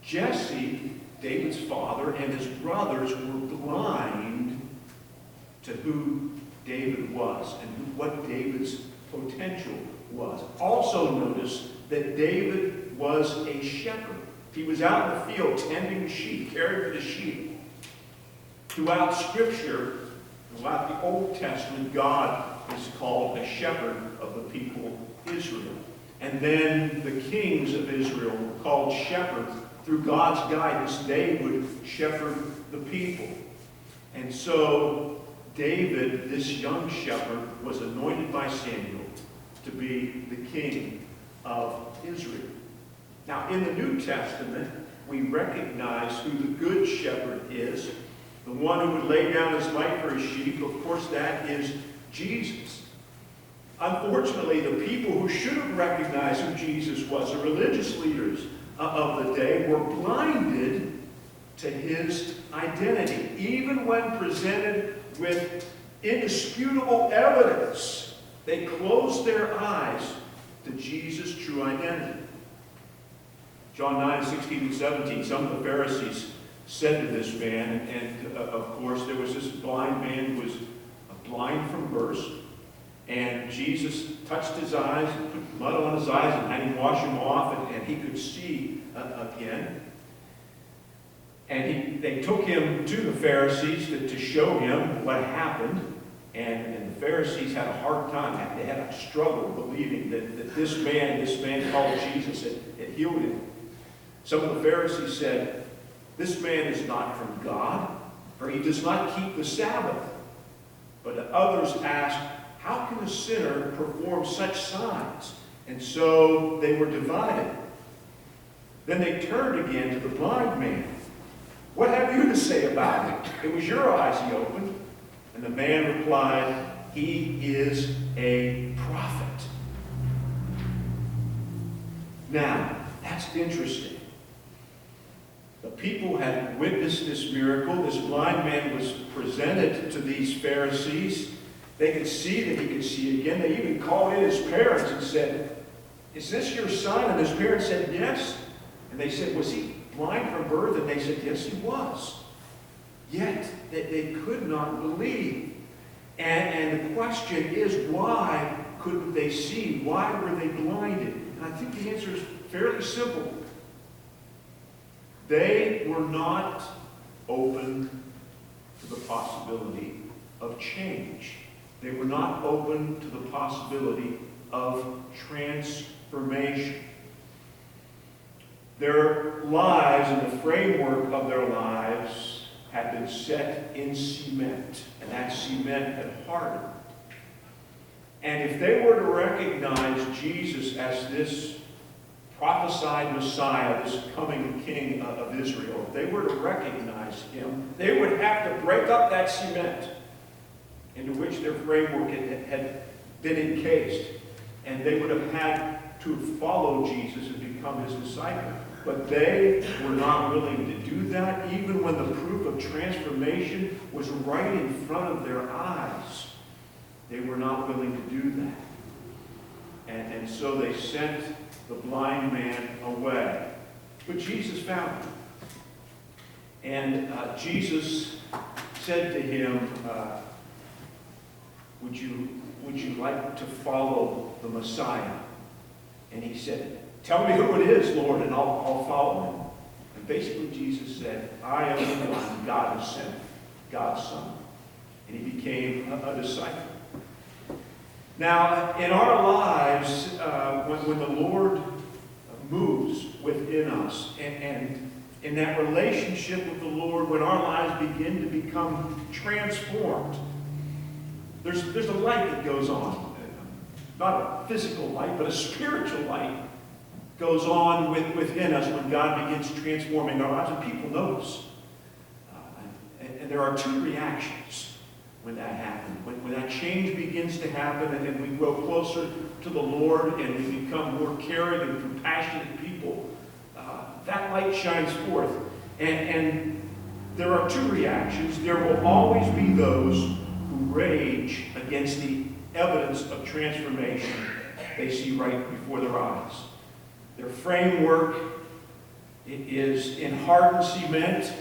Jesse, David's father, and his brothers were blind to who David was and what David's potential was. Also notice that David was a shepherd. He was out in the field tending sheep, caring for the sheep. Throughout Scripture, throughout the Old Testament, God is called a shepherd of the people Israel. And then the kings of Israel were called shepherds. Through God's guidance, they would shepherd the people. And so David, this young shepherd, was anointed by Samuel to be the king of Israel. Now, in the New Testament, we recognize who the good shepherd is, the one who would lay down his life for his sheep. Of course, that is Jesus. Unfortunately, the people who should have recognized who Jesus was, the religious leaders of the day, were blinded to his identity. Even when presented with indisputable evidence, they closed their eyes to Jesus' true identity. John 9:16 and 17, some of the Pharisees said to this man, and of course there was this blind man who was blind from birth, and Jesus touched his eyes, and put mud on his eyes, and had him wash them off, and he could see again. And they took him to the Pharisees to show him what happened, and the Pharisees had a hard time. They had a struggle believing that this man called Jesus had healed him. Some of the Pharisees said, "This man is not from God, for he does not keep the Sabbath." But others asked, "How can a sinner perform such signs?" And so they were divided. Then they turned again to the blind man. "What have you to say about it? It was your eyes he opened." And the man replied, "He is a prophet." Now, that's interesting. The people had witnessed this miracle. This blind man was presented to these Pharisees. They could see that he could see again. They even called in his parents and said, "Is this your son?" And his parents said, "Yes." And they said, "Was he blind from birth?" And they said, "Yes, he was." Yet they could not believe. And the question is, why couldn't they see? Why were they blinded? And I think the answer is fairly simple. They were not open to the possibility of change. They were not open to the possibility of transformation. Their lives and the framework of their lives had been set in cement, and that cement had hardened. And if they were to recognize Jesus as this prophesied Messiah, this coming King of Israel, if they were to recognize him, they would have to break up that cement into which their framework had been encased. And they would have had to follow Jesus and become his disciple. But they were not willing to do that, even when the proof of transformation was right in front of their eyes. They were not willing to do that. And so they sent the blind man away. But Jesus found him. And Jesus said to him, would you like to follow the Messiah? And he said, "Tell me who it is, Lord, and I'll follow him." And basically Jesus said, "I am the one God has sent, God's Son." And he became a disciple. Now, in our lives, when the Lord moves within us, and in that relationship with the Lord, when our lives begin to become transformed, there's a light that goes on. Not a physical light, but a spiritual light goes on within us when God begins transforming our lives, and people notice. And there are two reactions when that happens. When that change begins to happen, and then we grow closer to the Lord, and we become more caring and compassionate people, that light shines forth. And there are two reactions. There will always be those who rage against the evidence of transformation they see right before their eyes. Their framework is in hardened cement,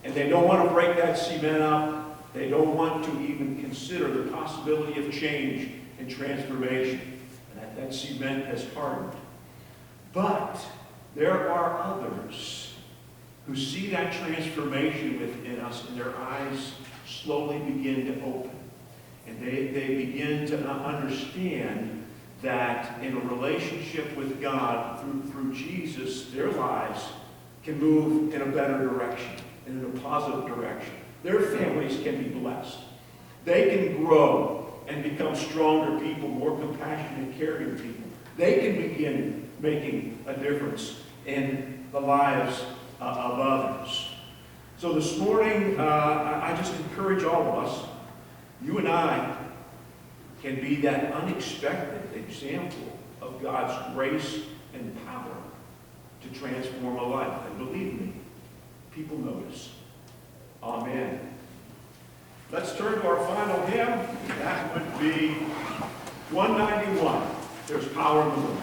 and they don't want to break that cement up. They don't want to even consider the possibility of change and transformation. And that cement has hardened. But there are others who see that transformation within us, and their eyes slowly begin to open. And they begin to understand that in a relationship with God through Jesus, their lives can move in a better direction, in a positive direction. Their families can be blessed. They can grow and become stronger people, more compassionate, caring people. They can begin making a difference in the lives of others. So this morning, I just encourage all of us, you and I can be that unexpected example of God's grace and power to transform a life. And believe me, people notice. Amen. Let's turn to our final hymn. That would be 191. There's power in the Lord.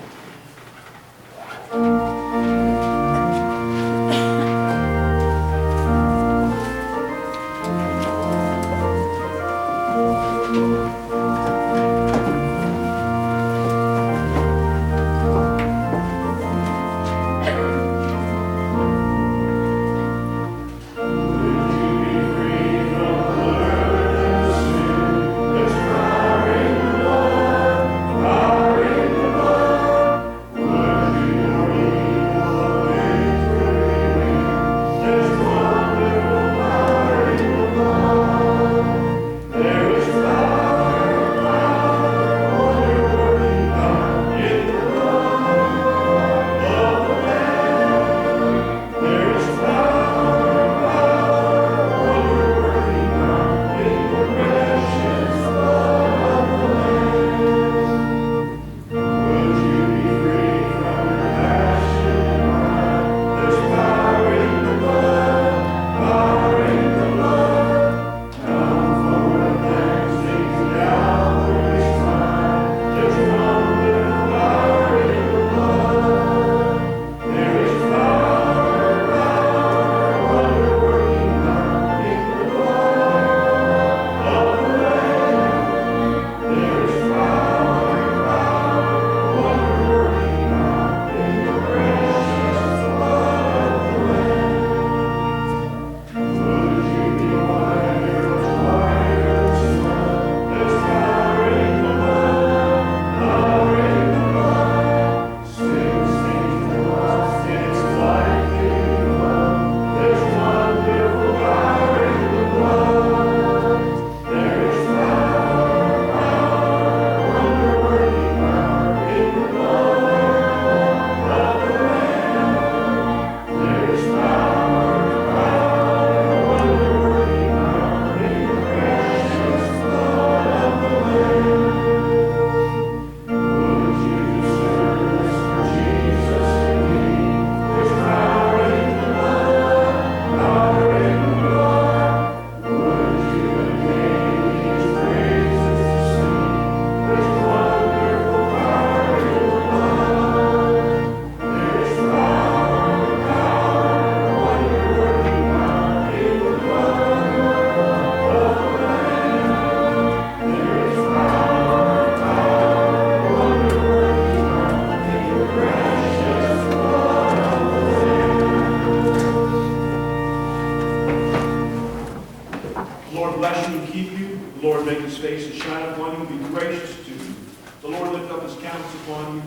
The Lord make his face to shine upon you and be gracious to you. The Lord lift up his countenance upon you